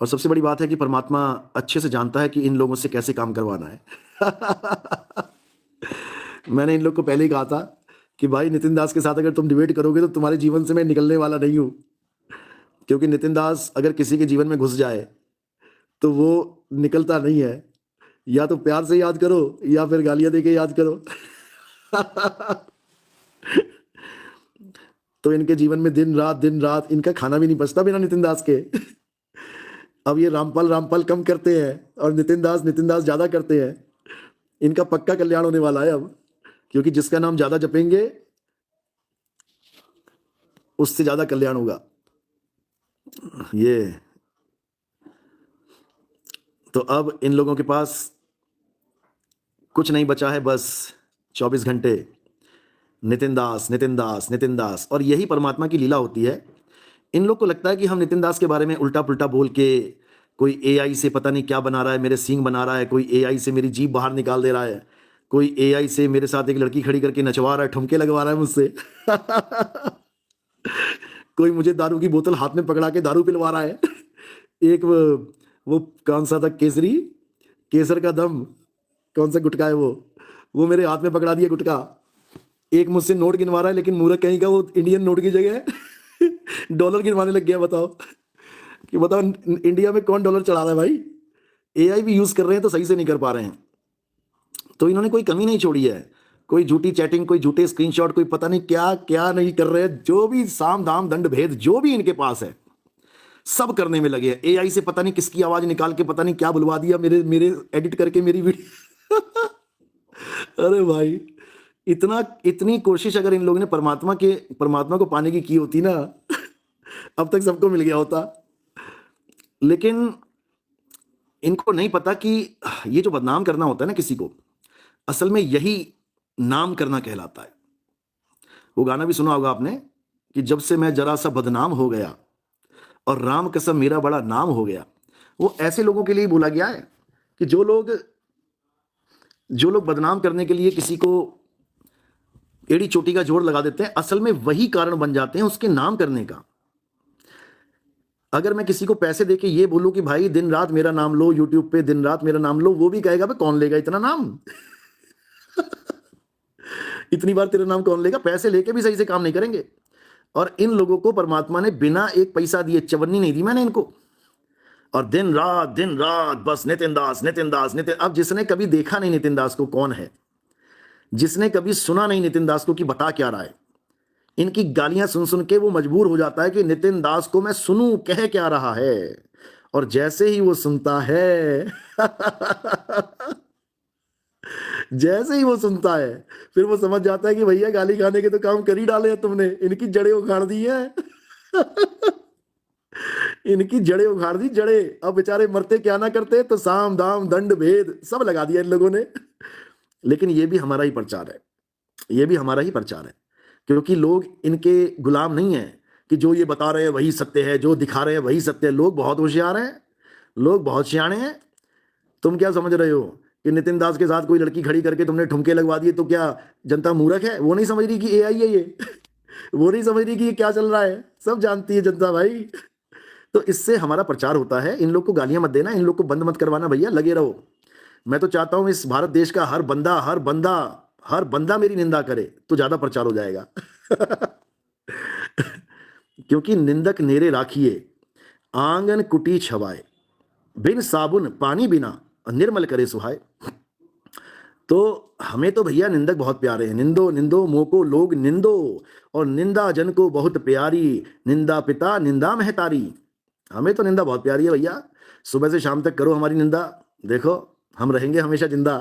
और सबसे बड़ी बात है कि परमात्मा अच्छे से जानता है कि इन लोगों से कैसे काम करवाना है। मैंने इन लोग को पहले ही कहा था कि भाई नितिन दास के साथ अगर तुम डिबेट करोगे तो तुम्हारे जीवन से मैं निकलने वाला नहीं हूं, क्योंकि नितिन दास अगर किसी के जीवन में घुस जाए तो वो निकलता नहीं है। या तो प्यार से याद करो या फिर गालियां देके याद करो। तो इनके जीवन में दिन रात इनका खाना भी नहीं बचता बिना नितिन दास के। अब ये रामपाल रामपाल कम करते हैं और नितिन दास ज्यादा करते हैं। इनका पक्का कल्याण होने वाला है अब, क्योंकि जिसका नाम ज्यादा जपेंगे उससे ज्यादा कल्याण होगा। ये तो अब इन लोगों के पास कुछ नहीं बचा है, बस 24 घंटे नितिन दास नितिन दास नितिन दास। और यही परमात्मा की लीला होती है। इन लोग को लगता है कि हम नितिन दास के बारे में उल्टा पुल्टा बोल के, कोई एआई से पता नहीं क्या बना रहा है, मेरे सींग बना रहा है, कोई एआई से मेरी जीभ बाहर निकाल दे रहा है, कोई एआई से मेरे साथ एक लड़की खड़ी करके नचवा रहा है, ठुमके लगवा रहा है मुझसे। कोई मुझे दारू की बोतल हाथ में पकड़ा के दारू पिलवा रहा है। एक वो कौन सा था, केसर का दम, कौन सा गुटखा है वो मेरे हाथ में पकड़ा दिया गुटखा। एक मुझसे नोट गिनवा रहा है, लेकिन मूर्ख कहीं का वो इंडियन नोट की जगह डॉलर गिनवाने लग गया। बताओ कि बताओ इंडिया में कौन डॉलर चढ़ा रहा है भाई। एआई भी यूज कर रहे हैं तो सही से नहीं कर पा रहे हैं। तो इन्होंने कोई कमी नहीं छोड़ी है, कोई झूठी चैटिंग, कोई झूठे स्क्रीनशॉट, कोई पता नहीं क्या क्या नहीं कर रहे हैं। जो भी साम दाम दंड भेद जो भी इनके पास है सब करने में लगे हैं। एआई से पता नहीं किसकी आवाज निकाल के पता नहीं क्या बुलवा दिया, मेरे एडिट करके मेरी वीडियो। अरे भाई, इतनी कोशिश अगर इन लोगों ने परमात्मा को पाने की की होती ना, अब तक सबको मिल गया होता। लेकिन इनको नहीं पता कि ये जो बदनाम करना होता है ना किसी को, असल में यही नाम करना कहलाता है। वो गाना भी सुना होगा आपने कि जब से मैं जरा सा बदनाम हो गया और राम कसम मेरा बड़ा नाम हो गया। वो ऐसे लोगों के लिए बोला गया है कि जो लोग बदनाम करने के लिए किसी को एड़ी चोटी का जोड़ लगा देते हैं, असल में वही कारण बन जाते हैं उसके नाम करने का। अगर मैं किसी को पैसे देके ये बोलूं कि भाई दिन रात मेरा नाम लो, यूट्यूब पे दिन रात मेरा नाम लो, वो भी कहेगा भाई कौन लेगा इतना नाम। इतनी बार तेरा नाम कौन लेगा। पैसे लेके भी सही से काम नहीं करेंगे। और इन लोगों को परमात्मा ने बिना एक पैसा दिए, चवन्नी नहीं दी मैंने इनको, और दिन रात बस नितिन दास नितिन दास नितिन। अब जिसने कभी देखा नहीं नितिन दास को कौन है, जिसने कभी सुना नहीं नितिन दास को कि बता क्या रहा है, इनकी गालियां सुन सुन के वो मजबूर हो जाता है कि नितिन दास को मैं सुनूं कह क्या रहा है। और जैसे ही वो सुनता है जैसे ही वो सुनता है फिर वो समझ जाता है कि भैया गाली खाने के तो काम कर ही डाले हैं तुमने, इनकी जड़ें उखाड़ दी हैं। इनकी जड़ें उखाड़ दी, जड़ें। अब बेचारे मरते क्या ना करते, तो साम दाम दंड भेद सब लगा दिया इन लोगों ने। लेकिन ये भी हमारा ही प्रचार है, ये भी हमारा ही प्रचार है, क्योंकि लोग इनके गुलाम नहीं है कि जो ये बता रहे हैं वही सत्य है, जो दिखा रहे हैं वही सत्य है। लोग बहुत होशियार हैं, लोग बहुत सियाणे हैं। तुम क्या समझ रहे हो कि नितिन दास के साथ कोई लड़की खड़ी करके तुमने ठुमके लगवा दिए तो क्या जनता मूर्ख है? वो नहीं समझ रही कि एआई है ये। वो नहीं समझ रही कि ये क्या चल रहा है, सब जानती है जनता भाई। तो इससे हमारा प्रचार होता है। इन लोग को गालियां मत देना, इन लोग को बंद मत करवाना भैया, लगे रहो। मैं तो चाहता हूं इस भारत देश का हर बंदा मेरी निंदा करे तो ज्यादा प्रचार हो जाएगा। क्योंकि निंदक नेरे राखिए आंगन कुटी छवाए, बिन साबुन पानी बिना निर्मल करे सुहाए। तो हमें तो भैया निंदक बहुत प्यारे हैं। निंदो निंदो मोको लोग निंदो, और निंदा जन को बहुत प्यारी, निंदा पिता निंदा महतारी। हमें तो निंदा बहुत प्यारी है भैया। सुबह से शाम तक करो हमारी निंदा, देखो हम रहेंगे हमेशा जिंदा।